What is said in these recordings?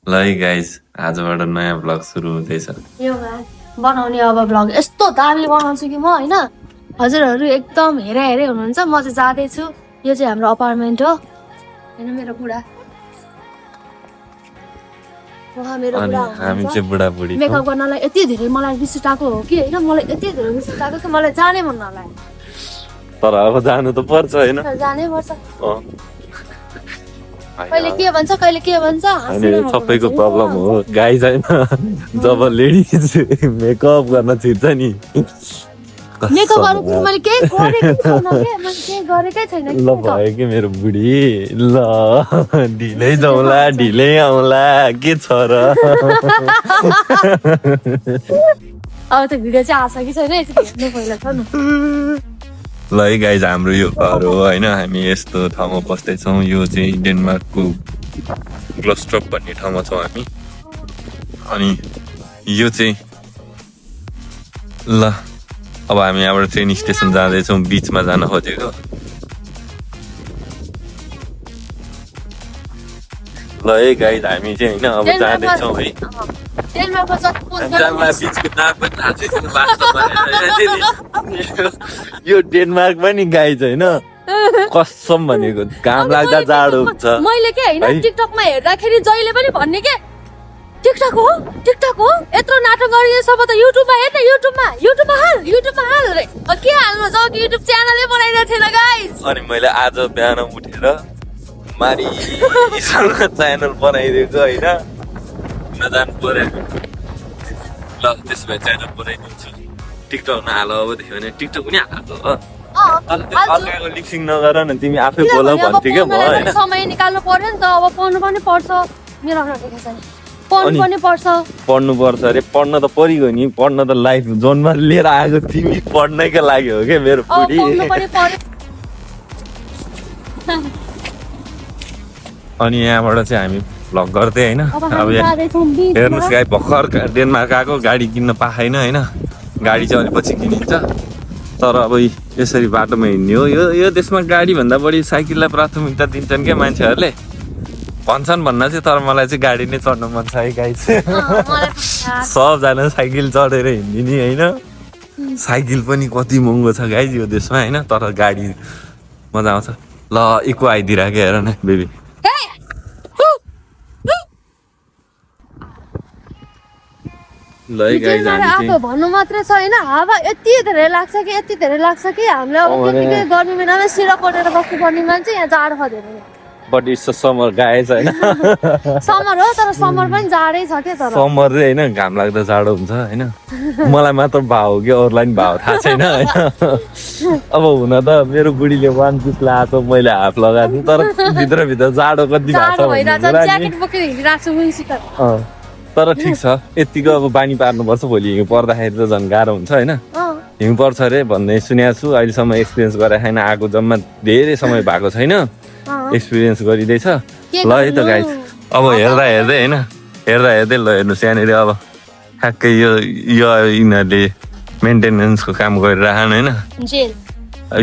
ल है गाइस आजबाट नयाँ ब्लग सुरु हुँदैछ। यो बनाउने अब ब्लग यस्तो दामी बनाउँछु कि म होइन हजुरहरू एकदम हेरे हुनुहुन्छ। म चाहिँ जाँदैछु। यो चाहिँ हाम्रो अपार्टमेन्ट हो होइन मेरो बुढा उहाँ मेरो अनि बुढा हामी चाहिँ बुढाबुढी मेकअप गर्नलाई यति धेरै मलाई रिस उठाएको हो कि होइन मलाई यति धेरै रिस उठाएको कि मलाई जानै मन नलाग्यो। तर अब जानु त पर्छ होइन जानै पर्छ। कहिले के भन्छ कहिले के भन्छ सबैको प्रब्लम हो गाइस होइन। जब लेडिज मेकअप गर्न छिर्छ नि मेकअप गर्नु मैले केही गरेकै छैन के मैले केही गरेकै छैन ल भयो कि मेरो बुढी ल ढिलै जाउँला ढिलै आउँला के छ र। अब त भिडियो चाहिँ आछ कि छैन हेर्नु पहिला छ न। ल है गाइज हाम्रो यो घर हो होइन। हामी यस्तो ठाउँमा बस्दैछौँ। यो चाहिँ डेनमार्कको ग्लोस्ट्रोप भन्ने ठाउँमा छौँ हामी। अनि यो चाहिँ ल अब हामी यहाँबाट ट्रेन स्टेसन जाँदैछौँ। बिचमा जान खोजेको ल है गाइज हामी चाहिँ होइन अब जाँदैछौँ है। यो डेनमार्कमा नि गाइज होइन कसम भनेको घाम लाग्दा जाडो हुन्छ। मैले के होइन टिकटकमा हेर्दाखेरि जहिले पनि भन्ने के टिकटक हो यत्रो नाटक गरिएछ अब त युट्युबमा हेर्न युट्युबमा हाल रे के हाल्नु छ युट्युब च्यानलै बनाइरहेको थिएन गाइस। अनि मैले आज बिहान उठेर मारिसँग च्यानल बनाइदिएको होइन नजानु पर्यो। ल त्यसो भए च्यानल बनाइदिन्छु। टिकटक नहाल अबदेखि भने टिकटक पनि हाल्नु हो। अर्काको लिपसिङ नगर न तिमी आफै बोल भन्थ्यो क्या म होइन। समय निकाल्नु पर्यो नि त अब पढ्नु पनि पर्छ। मेरो पढ्नु पर्छ अरे पढ्न त परिगयो नि। पढ्न त लाइफ जोनमा लिएर आएको तिमी पढ्नैको लागि हो क्या मेरो बुढी। अनि यहाँबाट चाहिँ हामी भ्लग गर्दै होइन। अब हेर्नुहोस् गाई भर्खर डेनमार्क आएको गाडी किन्न पाएन होइन। गाडी चाहिँ अलिक पछि किनिन्छ। तर अब यसरी बाटोमा हिँड्ने हो। यो देशमा गाडी भन्दा बढी साइकललाई प्राथमिकता दिन्छन् क्या मान्छेहरूले भन्छन् भन्न चाहिँ। तर मलाई चाहिँ गाडी नै चढ्नु मन छ है गाई चाहिँ। सबजना साइकल चढेर हिँडिने होइन। साइकल पनि कति महँगो छ गाई यो देशमा होइन। तर गाडी मजा आउँछ। ल इको आइदिरहेको हेर न बेबी। ल है गाइज भन्नु मात्रै छ होइन। हावा यति धेरै लाग्छ कि हामीले अब त्यतिकै गर्मी महिनामा सिरा पटेर बस्नुपर्ने मान्छे यहाँ जाडो छ धेरै। बट इट्स समर गाइज होइन। समर हो तर समर पनि जाडै छ क्या। तर समर चाहिँ होइन घाम लाग्दा जाडो हुन्छ होइन। मलाई मात्र भाव हो कि अरूलाई पनि भाव थाहा छैन होइन। अब हुन त मेरो बुढीले वान पिस लगाएको मैले हाफ लगाएको तर भित्रभित्र जाडो कति भएको छ। तर ठिक छ यतिको अब बानी पार्नुपर्छ। भोलि हिउँ पर्दाखेरि त झन् गाह्रो हुन्छ होइन। हिउँ पर्छ अरे भन्ने सुनेको छु। अहिलेसम्म एक्सपिरियन्स गरेको छैन। आएको जम्मा धेरै समय भएको छैन। एक्सपिरियन्स गरिँदैछ। ल है त गाइस अब हेर्दै होइन हेर्दै ल हेर्नुहोस् यहाँनिर अब ठ्याक्कै यो यिनीहरूले मेन्टेनेन्सको काम गरिरहन होइन।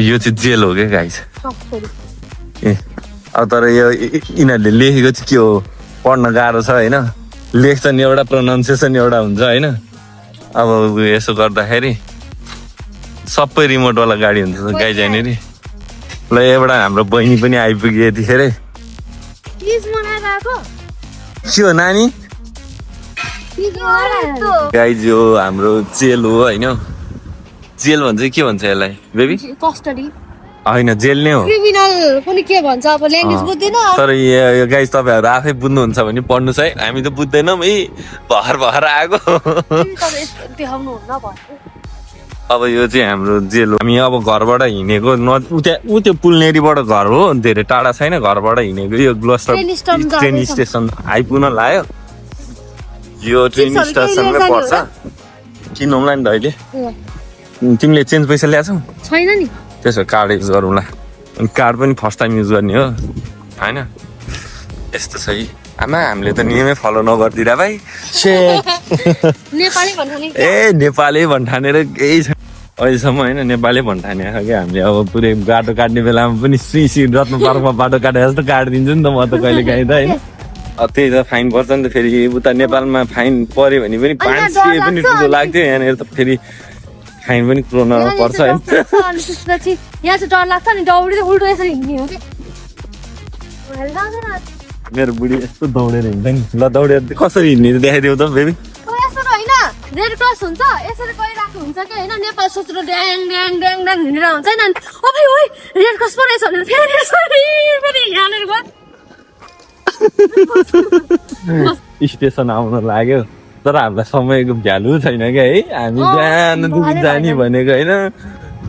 यो चाहिँ जेल हो क्या गाइस। ए अब तर यो यिनीहरूले लेखेको चाहिँ के हो पढ्न गाह्रो छ होइन। लेख्छन् एउटा प्रोनाउन्सिएसन एउटा हुन्छ होइन। अब यसो गर्दाखेरि सबै रिमोटवाला गाडी हुन्छ गाई जाने रे। ल एउटा हाम्रो बहिनी पनि आइपुग्यो यतिखेरै। के हो नानी गाइज यो हाम्रो जेल हो होइन। जेल भन्छ के भन्छ यसलाई बेबी? कस्टडी होइन जेल नै हो। क्रिमिनल पनि के भन्छ अब ल्याङ्ग्वेज बुझ्दैन। तर यो गाइज तपाईँहरू आफै बुझ्नुहुन्छ भने पढ्नुहोस् है। हामी त बुझ्दैनौँ है भर आएको। अब यो चाहिँ हाम्रो जेल हो। हामी अब घरबाट हिँडेको ऊ त्यो पुलनेरीबाट घर हो धेरै टाढा छैन। घरबाट हिँडेको यो ग्लोस्ट्रोप ट्रेन स्टेसन आइपुग्न लाग्यो। यो ट्रेन स्टेसनमै पर्छ। किनौँला नि त अहिले। तिमीले चेन्ज पैसा ल्याएको छौ छैन नि? त्यसो कार्ड युज गरौँला। कार्ड पनि फर्स्ट टाइम युज गर्ने हो होइन। यस्तो छ है आमा हामीले त नियमै फलो नगरिदिँदा भाइ। ए नेपाली भन्ठानेर केही छैन अहिलेसम्म होइन। नेपाली भन्ठाने क्या हामीले। अब पुरै बाटो काट्ने बेलामा पनि सुई रत्न पार्कमा बाटो काटेर जस्तो काटिदिन्छु नि त म त कहिले काहीँ त होइन। त्यही त फाइन पर्छ नि त फेरि उता नेपालमा फाइन पर्यो भने पनि 500 पनि ठुलो लाग्थ्यो यहाँनिर त फेरि फाइन पनि पुऱ्याउन पर्छ होइन अनि त्यसपछि यहाँ चाहिँ डर लाग्छ नि दौडी उल्टो यसरी हिँड्ने हो कि मेरो बुढी यस्तो दौडेर हिँड्छ नि ल दौडेर कसरी हिँड्ने देखाइदेऊ त बेबी यसरी होइन रेड क्रस हुन्छ यसरी गइरहेको हुन्छ कि होइन नेपाल सोच्नु ड्याङ ड्याङ ड्याङ ड्याङ हिँडेर हुन्छ नि ओ भाइ ओइ रेड क्रस पो रहेछ भनेर फेरि फेरि यहाँनिर गयो स्टेसन आउन लाग्यो तर हामीलाई समयको भ्यालु छैन क्या है हामी बिहानदेखि जाने भनेको होइन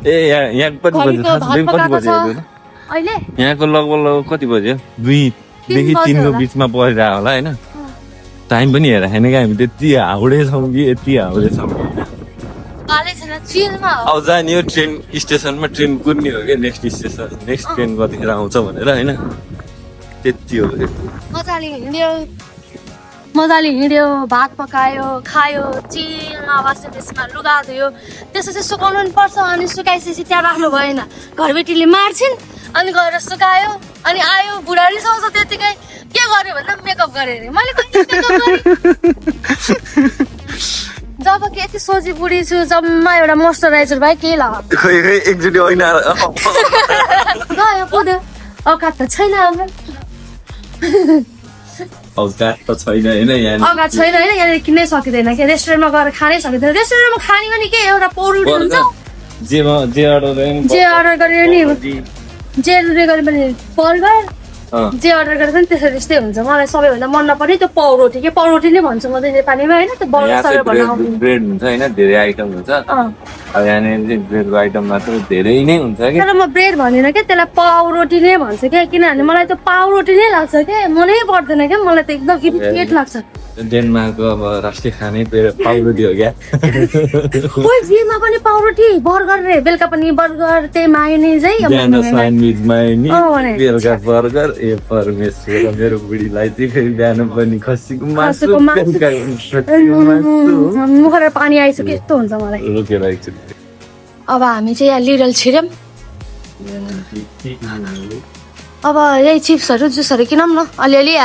ए यहाँ कति बज्यो कति बज्यो अहिले यहाँको लगभग कति बज्यो 2 देखि 3 को बिचमा परिरहेको होला होइन टाइम पनि हेर होइन क्या हामी त्यति हाउडे छौँ कि यति हाउडे छौँ अब जाने हो ट्रेन स्टेसनमा ट्रेन कुद्ने हो क्या नेक्स्ट स्टेसन नेक्स्ट ट्रेन कतिखेर आउँछ भनेर होइन त्यति हो मजाले हिँड्यो भात पकायो खायो चिलमा बस्यो त्यसमा लुगा धुयो त्यसो चाहिँ सुकाउनु पनि पर्छ अनि सुकाइसकेपछि त्यहाँ राख्नु भएन घरबेटीले मार्छिन् अनि गएर सुकायो अनि आयो बुढा रिसाउँछ त्यतिकै के गर्यो भन्दा मेकअप गरेँ अरे मैले जब कि यति सोझी बुढी छु जम्मा एउटा मोइस्चराइजर भाइ केही एकचोटि कुद्यो औकात त छैन हाम्रो औकात त छैन होइन औकात छैन होइन यहाँनिर किन्नै सकिँदैन कि रेस्टुरेन्टमा गएर खानै सकिँदैन रेस्टुरेन्टमा खाने पनि के एउटा पौरुटी हुन्छ जे अर्डर गरेर नि जे गरे पनि बर्गर जे अर्डर गरेर पनि त्यस्तै हुन्छ मलाई सबैभन्दा मन नपर्ने त्यो पाउरोटी के पाउरोटी नै भन्छु म चाहिँ नेपालीमा होइन त्यो बर्गर ब्रेड हुन्छ होइन धेरै आइटम हुन्छ अब यहाँनिर चाहिँ ब्रेडको आइटम मात्र धेरै नै हुन्छ कि तर म ब्रेड भन्दिनँ क्या त्यसलाई पाउरोटी नै भन्छु क्या किनभने मलाई त्यो पाउरोटी नै लाग्छ क्या मनै पर्दैन क्या मलाई त एकदम इरिटेट लाग्छ डेनमार्कको अब राष्ट्रिय खानै पाउरोटी हो क्या खोइ जेमा पनि पाउरोटी बर्गर रे बेलुका पनि बर्गर त्यही मायोनिजै स्यान्डविच मायोनिज बेलुका बर्गर ए परमेश्वर मेरो बुढीलाई चाहिँ बिहान पनि खसीको मासु मुखबाट पानी आइसक्यो यस्तो हुन्छ मलाई रोकेर अब हामी चाहिँ यहाँ लिडल छिर्यौँ अब यही चिप्सहरू जुसहरू किनौँ न अलिअलि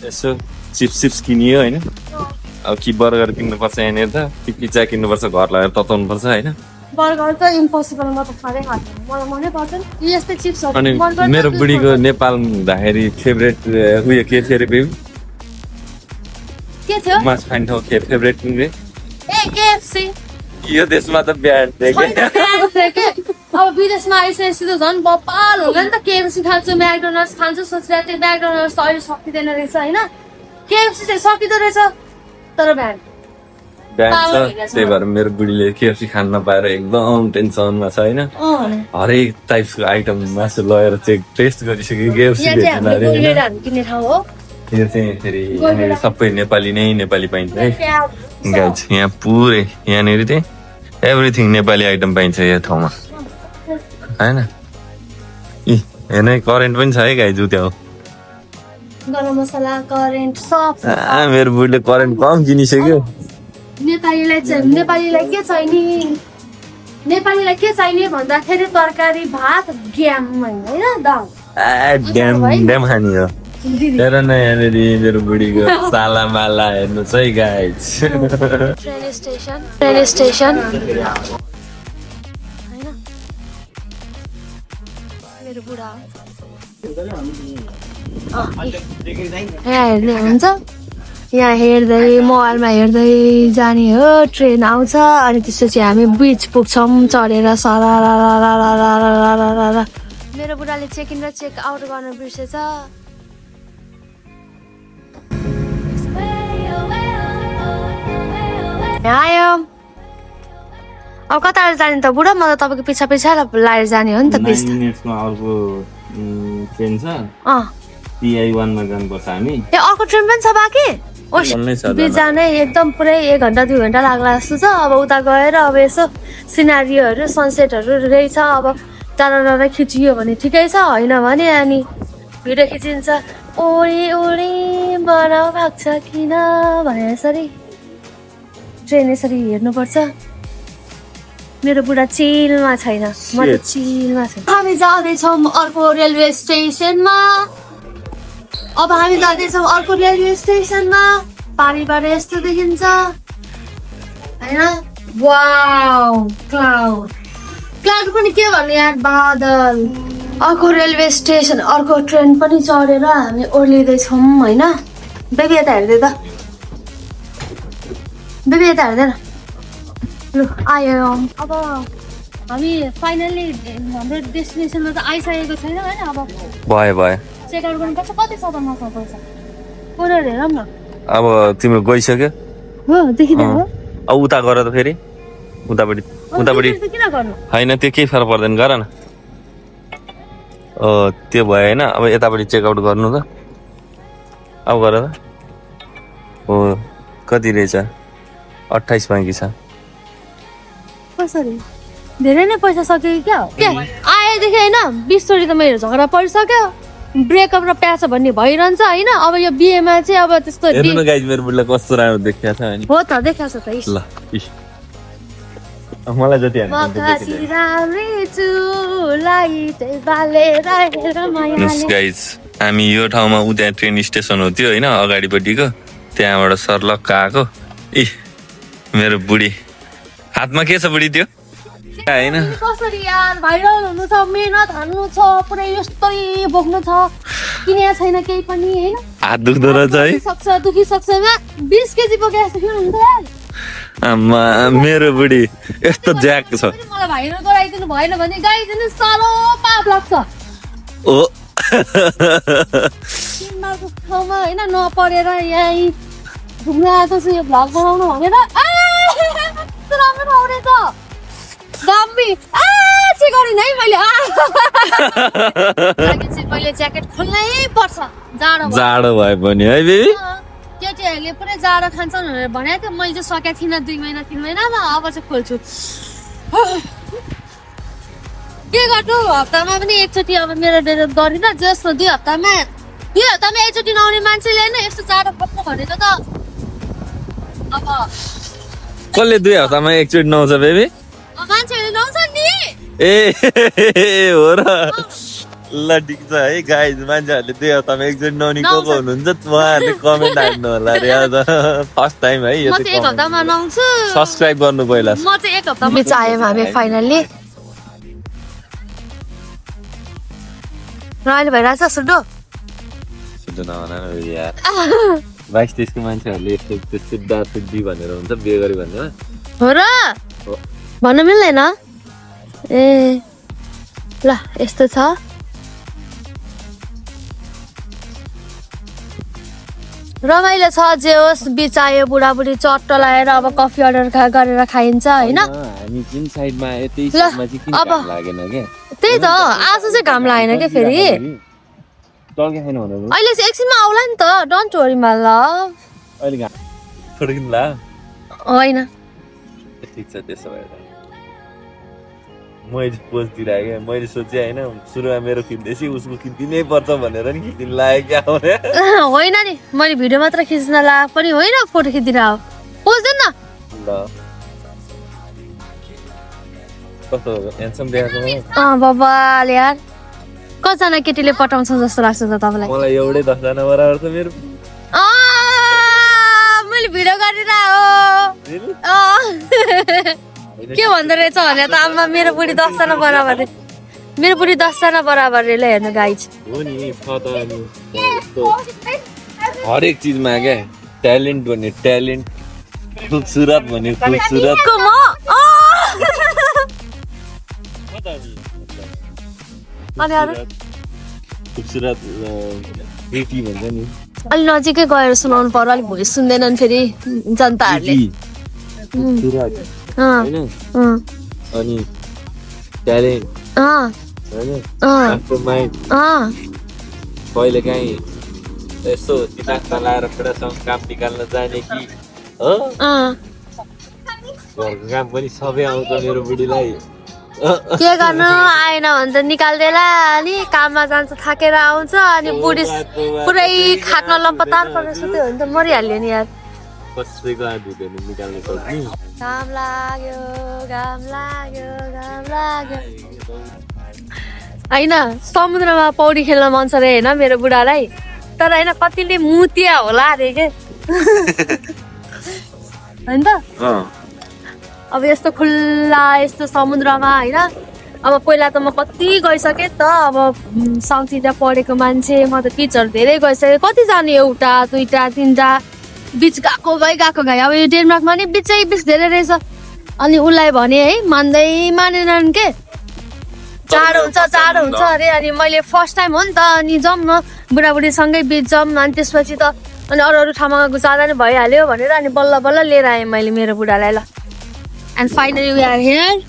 यसो चिप्स किनियो होइन अब कि बर्गर किन्नुपर्छ यहाँनिर त कि पिज्जा किन्नुपर्छ घर लगेर तताउनुपर्छ होइन बर्गर त इम्पोसिबल म त खाँदै खाँदैन मलाई मनै पर्दैन यस्तै चिप्सहरू अनि मेरो बुढीको नेपाल हुँदाखेरि फेभरेट उयो के थियो अरे बेबी के थियो मासु खाने ठाउँ के फेभरेट रे केएफसी यो देशमा त ब्यान्ड थियो अब विदेशमा आइसकेपछि त झन् बपाल होला नि त केएफसी खान्छु म्याकडोनल्ड्स खान्छु सोचिरहेको थिएँ म्याकडोनल्ड्स त अहिले सकिँदैन रहेछ होइन केएफसी चाहिँ सकिँदो रहेछ तर ब्यान्ड त्यही भएर मेरो बुढीले केएफसी खान नपाएर एकदम टेन्सनमा छ होइन हरेक टाइप्सको आइटम मासु लगेर चाहिँ टेस्ट गरिसक्यो केएफसी किन्ने ठाउँ हो यो चाहिँ फेरि सबै नेपाली नै नेपाली पाइन्छ है यहाँ पुरै यहाँनिर चाहिँ एभ्रिथिङ नेपाली आइटम पाइन्छ यो ठाउँमा होइन हेर्न करेन्ट पनि छ है गाई जुत्या हो गरम मसला करेन्ट सब मेरो बुढीले करेन्ट कम किनिसक्यो नेपालीलाई के चाहिने भन्दाखेरि तरकारी भात ग्याम होइन दाल ड्याम खाने हो हेर न यहाँनिर मेरो बुढीको सालामाला हेर्नुहोस् है गाइज ट्रेन स्टेसन मेरो बुढा यहाँ हेर्ने हुन्छ यहाँ हेर्दै मोबाइलमा हेर्दै जाने हो ट्रेन आउँछ अनि त्यसपछि हामी बिच पुग्छौँ चढेर सरा मेरो बुढाले चेक इन र चेक आउट गर्न बिर्सेछ आयो अब कता जाने त बुढा म त तपाईँको पिछा पिछा लाएर जाने हो नि त अर्को ट्रेन छ TI1 मा जानुपर्छ हामी ए अर्को ट्रेन पनि छ बाँकी जाने एकदम पुरै 1 घन्टा 2 घन्टा लाग्ला जस्तो छ अब उता गएर अब यसो सिनारीहरू सनसेटहरू रहेछ अब टाढा खिचियो भने ठिकै छ होइन भने अनि भिडियो खिचिन्छ ओडी ओडी बडा भाग्छ किन भने यसरी ट्रेन यसरी हेर्नुपर्छ मेरो बुढा चिलमा छैन म त चिलमा छु हामी जाँदैछौँ अर्को रेलवे स्टेसनमा अब हामी जाँदैछौँ अर्को रेलवे स्टेसनमा पारिबाट यस्तो देखिन्छ हैन वाउ क्लाउड क्लाउड पनि के भन्ने यार बादल अर्को रेलवे स्टेसन अर्को ट्रेन पनि चढेर हामी ओर्लिँदैछौँ होइन बेबी यता हेर्दै त बेबी यता हेर्दैन लु आयो अब हामी फाइनल्ली हाम्रो डेस्टिनेसनमा त आइसकेको छैन होइन अब भयो चेकआउट गर्नुपर्छ कति सबै मसँग पैसा कोरेर हेरौँ न अब तिम्रो गइसक्यो हो देखिँदैन हो अब उता गर त फेरि उतापट्टि किन गर्नु होइन त्यो केही फरक पर्दैन गर न त्यो भयो होइन अब यतापट्टि चेकआउट गर्नु त अब गर त हो कति रहेछ 28 बाँकी छ कसरी धेरै नै पैसा सक्यो क्या आएदेखि होइन 20 चोटि त मेरो झगडा परिसक्यो ब्रेकअप र प्याच भन्ने भइरहन्छ होइन अब यो बिहेमा चाहिँ अब त्यस्तो हेर्नु न गाइज मेरो बुढीलाई कस्तो राम्रो देखिया छ हैन हो त देखाएको छ त ल मलाई जति गाइज हामी यो ठाउँमा उता ट्रेन स्टेसन हो त्यो होइन अगाडिपट्टिको त्यहाँबाट सर्लक्क आएको मेरो बुढी हातमा के छ बुढी त्यो होइन कसरी यार भाइरल हुनु छ मेहनत हान्नु छ पुरै यस्तै बोक्नु छ किने छैन केही पनि हैन हात दुख्दो रहेछ है सक्छ दुखी सक्छ 20 केजी बोके जस्तो किन हुन्छ आमा मेरो बुढी यस्तो ज्याक छ मलाई भाइरल गराइदिनु भएन भने गाइदिनु सालो पाप लाग्छ ओ तिमीहरूको ठाउँमा हैन नपरेर यही घुम्न आएको छु यो भ्लग बनाउनु भनेर राम्रो ठाउँ रहेछ दामी चाहिँ गरिन है मैले पहिले ज्याकेट खोल्नै पर्छ जाडो भयो भने है बेबी केटीहरूले पुरै जाडो खान्छन् भनेर भनेको थियो मैले चाहिँ सकेको थिइनँ 2 महिना 3 महिनामा अब चाहिँ खोल्छु के गर्नु हप्तामा पनि एकचोटि अब मेरो डेट गरिन जस्तो 2 हप्तामा एकचोटि नआउने मान्छेले होइन यस्तो जाडो खोज्नु भनेको त अब कसले 2 हप्तामा एकचोटि नुहाउँछ बेबी मान्छेहरूले नुहाउँछ नि ए हो र ल ठिक छ है गाइज मान्छेहरूले 2 हप्तामा एकचोटि नुहाउने को हुनुहुन्छ उहाँहरूले कमेन्ट हाल्नु होला रे आज फर्स्ट टाइम है यो चाहिँ 1 हप्तामा नुहाउँछु सब्स्क्राइब गर्नु पहिला म चाहिँ 1 हप्तामा चाह्यौँ हामी फाइनल्ली रमाइलो भइरहेछ सुडो नभन यार 22-23 को मान्छेहरूले यस्तो सुद्धा सुद्धी भनेर हुन्छ बिहे गरी भन्दैन हो र भन्न मिल्दैन ए ल यस्तो छ रमाइलो छ जे होस् बिचायो बुढाबुढी चट्ट लगाएर अब कफी अर्डर गरेर खाइन्छ होइन हामी जुन साइडमा आयो त्यही साइडमा चाहिँ किन घाम लागेन के त्यही त आज चाहिँ घाम लागेन के फेरि अहिले चाहिँ एकछिनमा आउला नि त डोन्ट वरी माइ लभ अहिले घाम फर्किन्ला होइन ठिक छ त्यसो भए मैले पोज दिइराखेँ मैले सोचेँ होइन सुरुमा मेरो खिच्दैछु उसको खिचिदिनै पर्छ भनेर नि खिचिदिनु लाग्यो क्या होइन नि मैले भिडियो मात्र खिच्न लाग्यो पनि होइन फोटो खिचिदिन हो पोज देन न ल कस्तो ह्यान्डसम देखाएको बाबाले यार कतिजना केटीले पटाउँछ जस्तो लाग्छ त तपाईँलाई मलाई एउटै 10 जना बराबर छ मेरो मैले भिडियो गरिरहेको के भन्दो रहेछ भने त आमा मेरो बुढी 10 जना बराबर मेरो बुढी 10 जना बराबर रे ल हेर्नु गाइज हो नि हरेक चिजमा क्या ट्यालेन्ट भन्ने ट्यालेन्ट खुबसुरत भन्ने खुबसुरत खुबसुरत ब्युटी भन्छ नि अलि नजिकै गएर सुनाउनु पर्यो अलिक भोइस सुन्दैनन् फेरि जनताहरूले अनि ट्यालेन्ट कहिले काहीँ यस्तो दिमाग चलाएर केटासँग काम निकाल्न जाने कि हो घरको काम पनि सबै आउँछ मेरो बुढीलाई के गर्नु आएन भने त निकाल्देला अनि काममा जान्छ थाकेर आउँछ अनि बुढी पुरै खाट्न लम्पतार परेर सुत्यो भने त मरिहाल्यो नि यार कसैको आँट हुँदैन निकाल्न सक्ने घाम लाग्यो होइन समुद्रमा पौडी खेल्न मन छ अरे होइन मेरो बुढालाई तर होइन कतिले मुतिया होला अरे के होइन त अब यस्तो खुल्ला यस्तो समुद्रमा होइन अब पहिला त म कति गइसकेँ त अब साउथ इन्डिया पढेको मान्छे म त बिचहरू धेरै गइसकेँ कति जाने एउटा दुईटा तिनवटा बिच गएको गएँ अब यो डेनमार्कमा नि बिचै बिच धेरै रहेछ अनि उसलाई भने है मानेनन् के जाडो हुन्छ अरे अनि मैले फर्स्ट टाइम हो नि त अनि जाउँ न बुढाबुढीसँगै बिच जाउँ अनि त्यसपछि त अनि अरू ठाउँमा जाँदा नि भइहाल्यो भनेर अनि बल्ल लिएर आएँ मैले मेरो बुढालाई ल and finally we are here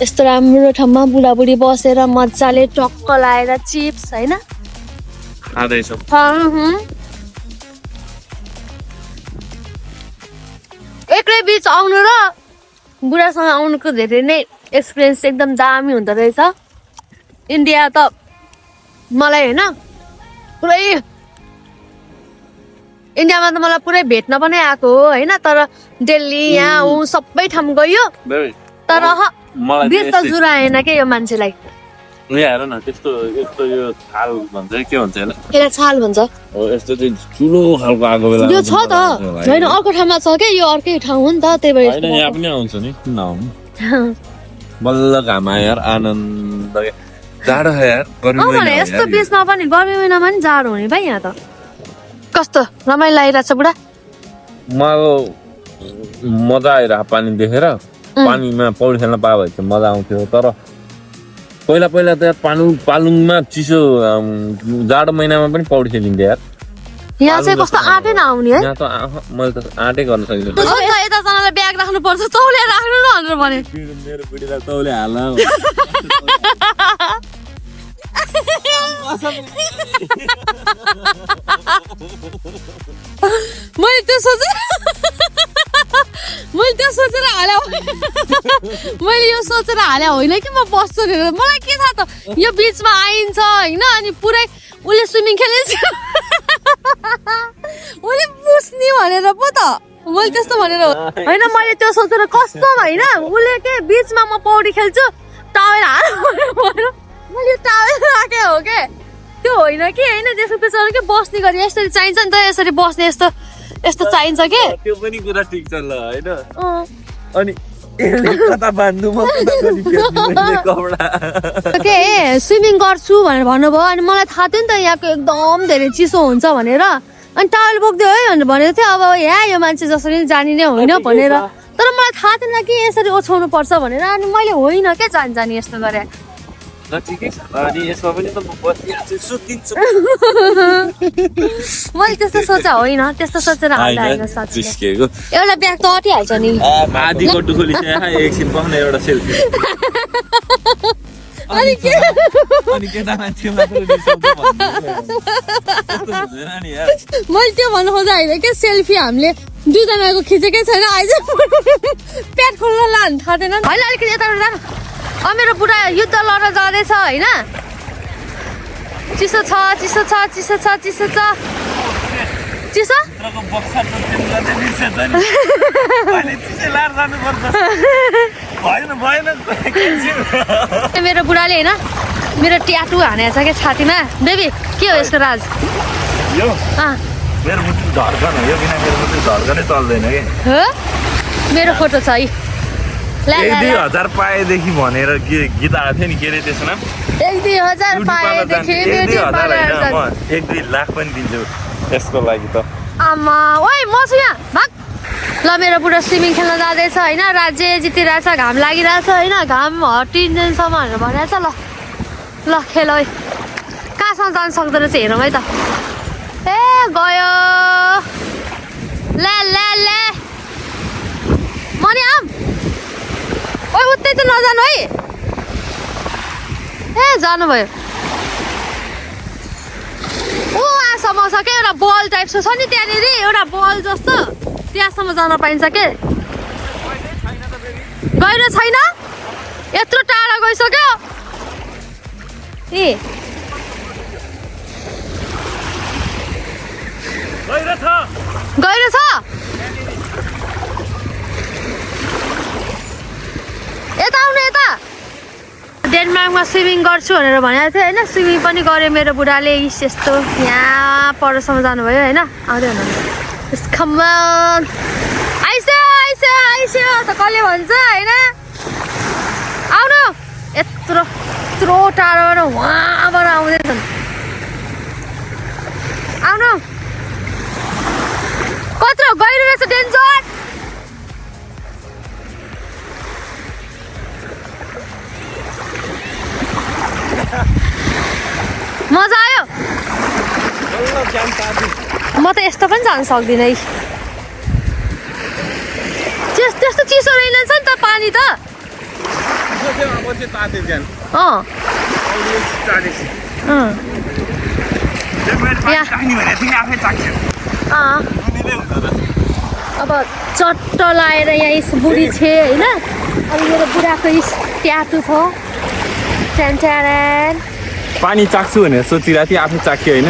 यस्तो राम्रो ठाउँमा बुढाबुढी बसेर मजाले टक्क लाएर चिप्स होइन एक्लै बिच आउनु र बुढासँग आउनुको धेरै नै एक्सपिरियन्स एकदम दामी हुँदो रहेछ इन्डिया त मलाई होइन पुरै इन्डियामा त मलाई पुरै भेट्न पनि आएको हो होइन तर दिल्ली यहाँ ऊ सबै ठाउँ गयो तर बिच त जुराएन के यो मान्छेलाई हेर न त्यस्तो यस्तो यो छाल भन्छ के भन्छ यसलाई छाल भन्छ यस्तो चाहिँ ठुलो खालको आएको बेला यो छ त होइन अर्को ठाउँमा छ क्या यो अर्कै ठाउँ हो नि त त्यही भएर यहाँ पनि आउँछ नि किन आउनु बल्ल घाम आयो यार आनन्द जाडो यार यस्तो बिचमा पनि गर्मी महिनामा पनि जाडो हुने भाइ यहाँ त कस्तो रमाइलो लागिरहेछ बुढा मजा आइरह पानी देखेर पानीमा पौडी खेल्न पायो भने चाहिँ मजा आउँथ्यो तर पहिला त पालुङमा चिसो जाडो महिनामा पनि पौडी खेलिन्थ्यो यार यहाँ चाहिँ कस्तो आँटै नआउने है यहाँ त मैले त आँटै गर्न सकिनँ यताजनालाई ब्याग राख्नु पर्छ तौले राख्नु न भनेर भने मेरो बुढीलाई तौले हाल मैले त्यो सोचेर हाल्या मैले यो सोचेर हाल्या होइन कि म बस्छु भनेर मलाई के थाहा त यो बिचमा आइन्छ होइन अनि पुरै उसले स्विमिङ खेलेछ उसले बुझ्ने भनेर पो त मैले त्यस्तो भनेर होइन मैले त्यो सोचेर कस्तो होइन उसले के बिचमा म पौडी खेल्छु टावेल हाल मैले टावेल राखेँ हो के त्यो होइन कि होइन त्यसको पछाडि के बस्ने गरी यसरी चाहिन्छ नि त यसरी बस्ने यस्तो चाहिन्छ के त्यो पनि कुरा ठिक छ ल होइन अनि कता बान्नु म के स्विमिङ गर्छु भनेर भन्नुभयो अनि मलाई थाहा थियो नि त यहाँको एकदम धेरै चिसो हुन्छ भनेर अनि टावेल बोक्दियो है भनेर भनेको थियो अब यहाँ यो मान्छे जसरी जाने नै होइन भनेर तर मलाई थाहा थिएन कि यसरी ओछ्याउनु पर्छ भनेर अनि मैले होइन क्या जानी यस्तो गरे मैले त्यस्तो सोचा होइन त्यस्तो सोचेर एउटा ब्याग त अटिहाल्छ नि मैले त्यो भन्नु खोज्दा होइन कि सेल्फी हामीले दुईजनाको खिचेकै छैन आइज प्याट खोल्न लानु थाहा थिएन होइन अलिकति यताबाट जानु मेरो बुढा युद्ध लड्न जाँदैछ होइन चिसो छ मेरो बुढाले होइन मेरो ट्याटु हानेको छ क्या छातीमा बेबी के हो यसको राज मेरो फोटो छ है 1-2 पाएदेखि भनेर गीत आएको थियो नि के अरे त्यसको नाम 1-2 पाएदेखि 1-2 लाख पनि दिन्छु यसको लागि त आमा ओइ म छु यहाँ भाग ल मेरो बुढा स्विमिङ खेल्न जाँदैछ होइन राज्य जितिरहेछ घाम लागिरहेछ होइन घाम हटिन्जेलसम्म भनेर भनेको छ ल खेल है कहाँसम्म जानु सक्दो रहेछ हेरौँ है त ए गयो ले मनी आम ओ उतै त नजानु है ए जानुभयो ओ आसम्म छ क्या एउटा बल टाइपको छ नि त्यहाँनिर एउटा बल जस्तो त्यहाँसम्म जान पाइन्छ के गहिरो छैन यत्रो टाढा गइसक्यो ए गहिरो छ आउनु यता डेनमार्कमा स्विमिङ गर्छु भनेर भनेको थियो होइन स्विमिङ पनि गर्यो मेरो बुढाले इस यस्तो यहाँ परसम्म जानुभयो होइन आउँदै हुनुहुन्छ खम्मन आइस्यो आइस्यो आइस्यो त कसले भन्छ होइन आउनु यत्रो यत्रो टाढोबाट वहाँबाट आउँदैछन् आउनु कत्रो गहिरो रहेछ डेन्जर मजा आयो म त यस्तो पनि जान सक्दिनँ है त्यस्तो चिसो रहेछ नि त पानी त अब चट्ट लाएर यहाँ बुढी छे होइन अब मेरो बुढाको ट्याटु छ ट्यान पानी चाख्छु भनेर सोचिरहेको थिएँ आफै चाख्यो होइन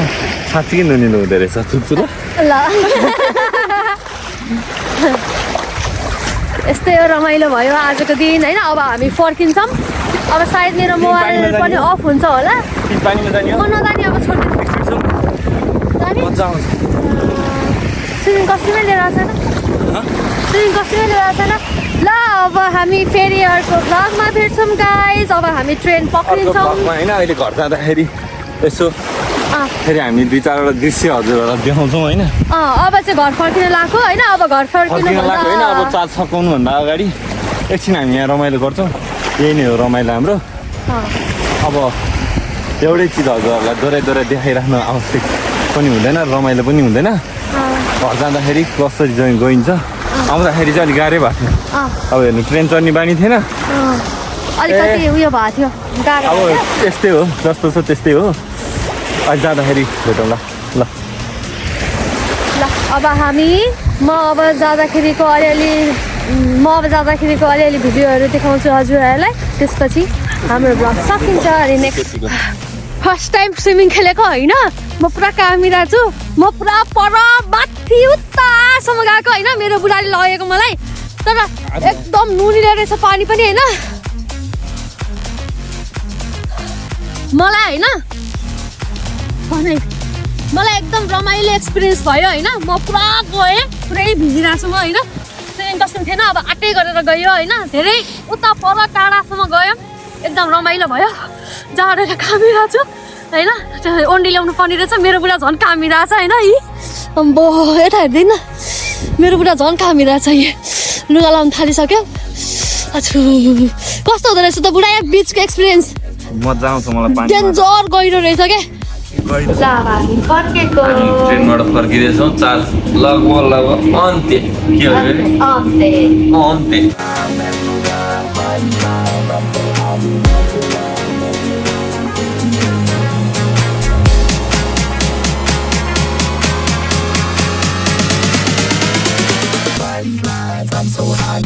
साँच्चीकै नुनिलो हुँदो रहेछ थुक्छु ल यस्तै हो रमाइलो भयो आजको दिन होइन अब हामी फर्किन्छौँ अब सायद मेरो मोबाइल पनि अफ हुन्छ होला म नजाने अब छोडिदिनु स्विमिङ कस्ट्युमै लिएर आएको छैन स्विमिङ कस्ट्युमै लिएर आएको छैन ल अब हामी फेरि अर्को भ्लगमा भेट्छौँ गाइज अब हामी ट्रेन पक्रिन्छौँ होइन अहिले घर जाँदाखेरि यसो फेरि हामी 2-4वटा दृश्य हजुरहरूलाई देखाउँछौँ होइन अब चाहिँ घर फर्किन लाग्यो होइन अब घर फर्किनु होइन अब चार्ज सकाउनुभन्दा अगाडि एकछिन हामी यहाँ रमाइलो गर्छौँ यही नै हो रमाइलो हाम्रो अब एउटै चिज हजुरहरूलाई दोहोऱ्याइ देखाइराख्नु आवश्यक पनि हुँदैन रमाइलो पनि हुँदैन घर जाँदाखेरि कसरी गइन्छ आउँदाखेरि चाहिँ अलिक गाह्रै भएको थियो अब हेर्नु ट्रेन चढ्ने बानी थिएन अलिकति उयो भएको थियो अब त्यस्तै हो जस्तो छ त्यस्तै हो अहिले जाँदाखेरि भेटौँ ल अब म अब जाँदाखेरिको अलिअलि भिडियोहरू देखाउँछु हजुरहरूलाई त्यसपछि हाम्रो भ्लग सकिन्छ अनि नेक्स्ट फर्स्ट टाइम स्विमिङ खेलेको होइन म पुरा कामिरा छु म पुरा पर माथि उतासम्म गएको होइन मेरो बुढाले लगेको मलाई तर एकदम नुनिलो रहेछ पानी पनि होइन मलाई एकदम रमाइलो एक्सपिरियन्स भयो होइन म पुरा गएँ पुरै भिजिरहेको छु म होइन स्विमिङ कस्ट्युम थिएन अब आँटै गरेर गयो होइन धेरै उता पर टाढासम्म गयो एकदम रमाइलो भयो जाडोले कामिरहेको छु होइन ओन्डी ल्याउनु पर्ने रहेछ मेरो बुढा झन् कामिरहेको छ होइन अम्बो यता हेर्दैन मेरो बुढा झन् कामिरहेको छ लुगा लाउनु थालिसक्यो कस्तो हुँदो रहेछ त बुढा एक बिचको एक्सपिरियन्स मजा आउँछ मलाई पानी डेन्जर गहिरो रहेछ क्या ट्रेनबाट फर्किँदैछौँ चार्ज लगभग अन्त्य के हो अन्त्य